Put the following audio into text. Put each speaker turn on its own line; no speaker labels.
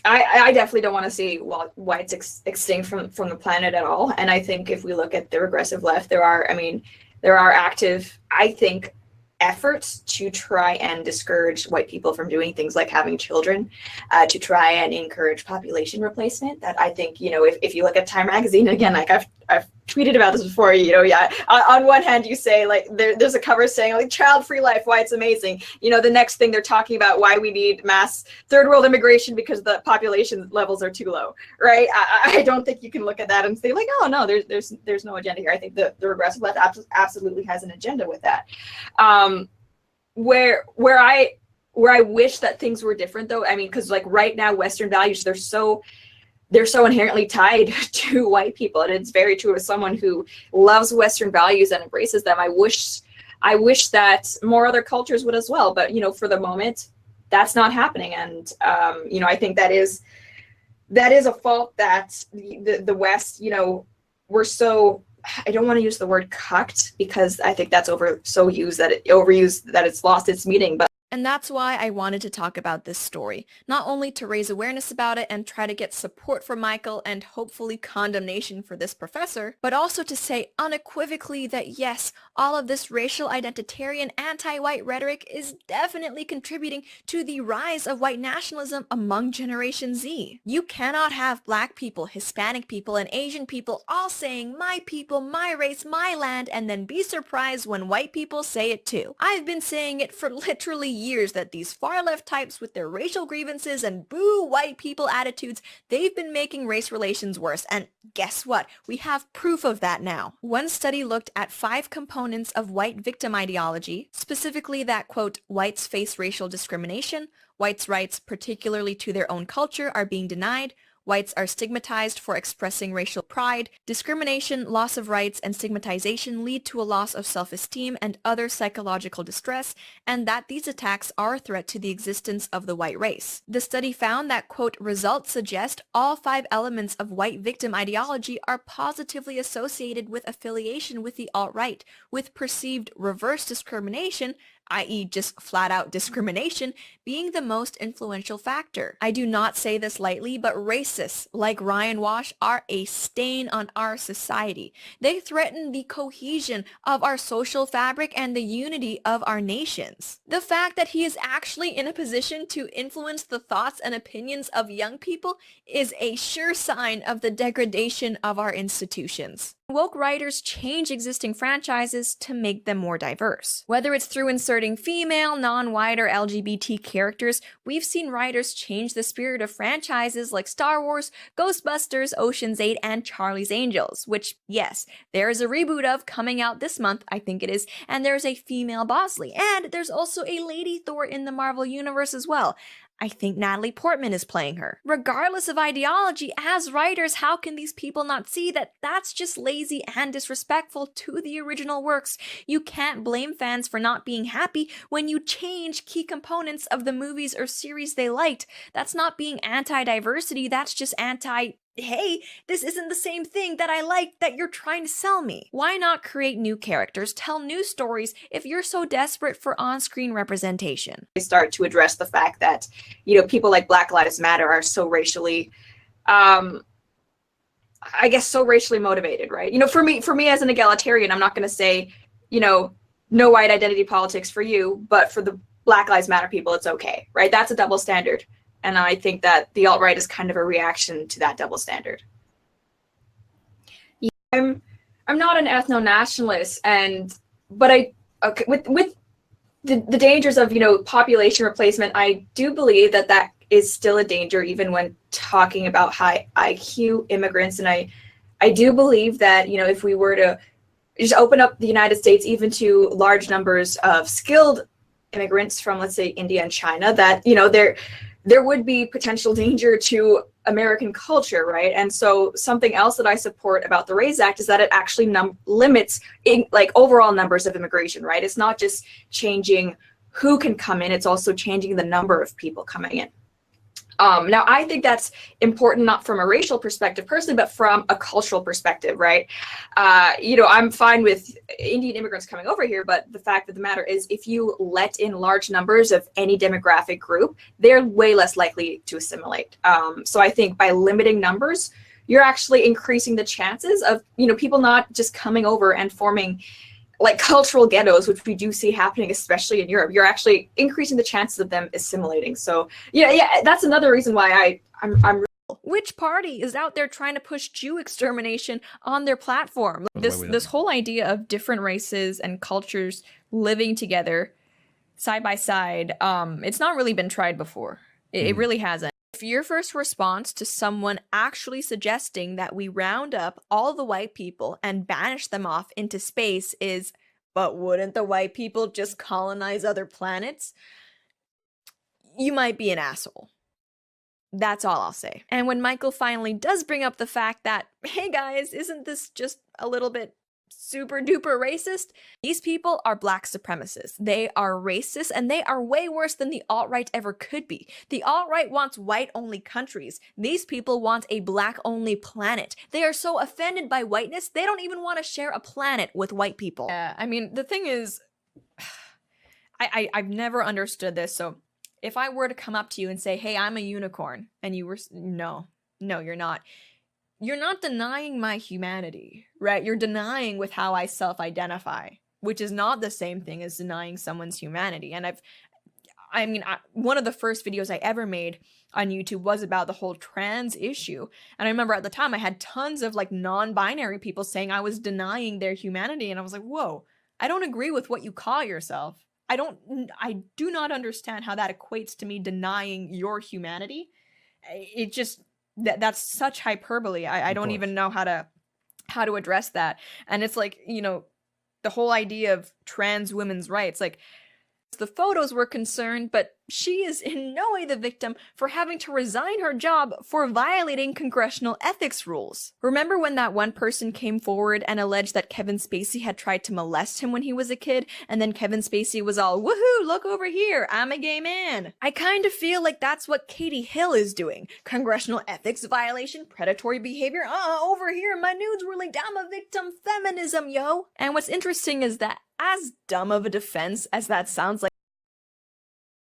I definitely don't want to see whites extinct from the planet at all. And I think if we look at the regressive left, there are active, I think, efforts to try and discourage white people from doing things like having children, to try and encourage population replacement. That I think, if you look at Time magazine, again, like I've tweeted about this before, yeah, on one hand you say like there's a cover saying like child-free life, why it's amazing. The next thing they're talking about why we need mass third world immigration because the population levels are too low, right? I don't think you can look at that and say like, oh no, there's no agenda here. I think the regressive left absolutely has an agenda with that. Where I wish that things were different though, I mean, because like right now Western values, they're so inherently tied to white people, and it's very true as someone who loves Western values and embraces them. I wish that more other cultures would as well, but for the moment that's not happening. And I think that is a fault that the West, we're so, I don't want to use the word cucked because I think that's overused that it's lost its meaning.
And that's why I wanted to talk about this story, not only to raise awareness about it and try to get support for Michael and hopefully condemnation for this professor, but also to say unequivocally that yes, all of this racial identitarian anti-white rhetoric is definitely contributing to the rise of white nationalism among Generation Z. You cannot have Black people, Hispanic people, and Asian people all saying my people, my race, my land, and then be surprised when white people say it too. I've been saying it for literally years that these far left types with their racial grievances and boo white people attitudes, they've been making race relations worse. And guess what? We have proof of that now. One study looked at 5 components of white victim ideology, specifically that, quote, whites face racial discrimination, whites' rights, particularly to their own culture, are being denied, whites are stigmatized for expressing racial pride, discrimination, loss of rights, and stigmatization lead to a loss of self-esteem and other psychological distress, and that these attacks are a threat to the existence of the white race. The study found that, quote, results suggest all 5 elements of white victim ideology are positively associated with affiliation with the alt-right, with perceived reverse discrimination, i.e. just flat-out discrimination, being the most influential factor. I do not say this lightly, but racists like Ryan Walsh are a stain on our society. They threaten the cohesion of our social fabric and the unity of our nations. The fact that he is actually in a position to influence the thoughts and opinions of young people is a sure sign of the degradation of our institutions. Woke writers change existing franchises to make them more diverse. Whether it's through inserting female, non-white, or LGBT characters, we've seen writers change the spirit of franchises like Star Wars, Ghostbusters, Ocean's 8, and Charlie's Angels, which, yes, there is a reboot of coming out this month, I think it is, and there's a female Bosley, and there's also a Lady Thor in the Marvel Universe as well. I think Natalie Portman is playing her. Regardless of ideology, as writers, how can these people not see that that's just lazy and disrespectful to the original works? You can't blame fans for not being happy when you change key components of the movies or series they liked. That's not being anti-diversity, that's just hey, this isn't the same thing that I like that you're trying to sell me. Why not create new characters, tell new stories if you're so desperate for on-screen representation?
They start to address the fact that, people like Black Lives Matter are so racially, so racially motivated, right? For me as an egalitarian, I'm not going to say, no white identity politics for you, but for the Black Lives Matter people, it's okay, right? That's a double standard. And I think that the alt-right is kind of a reaction to that double standard. Yeah, I'm not an ethno-nationalist, but with the dangers of population replacement, I do believe that is still a danger even when talking about high IQ immigrants. And I do believe that if we were to just open up the United States even to large numbers of skilled immigrants from, let's say, India and China, that there would be potential danger to American culture, right? And so something else that I support about the RAISE Act is that it actually limits overall numbers of immigration, right? It's not just changing who can come in, it's also changing the number of people coming in. Now, I think that's important, not from a racial perspective personally, but from a cultural perspective, right? I'm fine with Indian immigrants coming over here, but the fact of the matter is, if you let in large numbers of any demographic group, they're way less likely to assimilate. So I think by limiting numbers, you're actually increasing the chances of, people not just coming over and forming like cultural ghettos, which we do see happening, especially in Europe. You're actually increasing the chances of them assimilating. So yeah, that's another reason why I'm.
Which party is out there trying to push Jew extermination on their platform? This whole idea of different races and cultures living together side by side, it's not really been tried before. It really hasn't. If your first response to someone actually suggesting that we round up all the white people and banish them off into space is, but wouldn't the white people just colonize other planets? You might be an asshole. That's all I'll say. And when Michael finally does bring up the fact that, hey guys, isn't this just a little bit super duper racist? These people are black supremacists. They are racist, and they are way worse than the alt-right ever could be. The alt-right wants white-only countries. These people want a black-only planet. They are so offended by whiteness, they don't even want to share a planet with white people. I mean, the thing is, I've never understood this, so if I were to come up to you and say, hey, I'm a unicorn, and you were, no, you're not. You're not denying my humanity, right? You're denying with how I self-identify, which is not the same thing as denying someone's humanity. And one of the first videos I ever made on YouTube was about the whole trans issue. And I remember at the time I had tons of like non-binary people saying I was denying their humanity. And I was like, whoa, I don't agree with what you call yourself. I do not understand how that equates to me denying your humanity. It just... That's such hyperbole. I don't even know how to address that. And it's like, the whole idea of trans women's rights, like the photos were concerned, but she is in no way the victim for having to resign her job for violating congressional ethics rules. Remember when that one person came forward and alleged that Kevin Spacey had tried to molest him when he was a kid, and then Kevin Spacey was all, woohoo, look over here, I'm a gay man. I kind of feel like that's what Katie Hill is doing. Congressional ethics violation, predatory behavior, over here, my nudes were leaked, I'm a victim, feminism, yo. And what's interesting is that as dumb of a defense as that sounds like,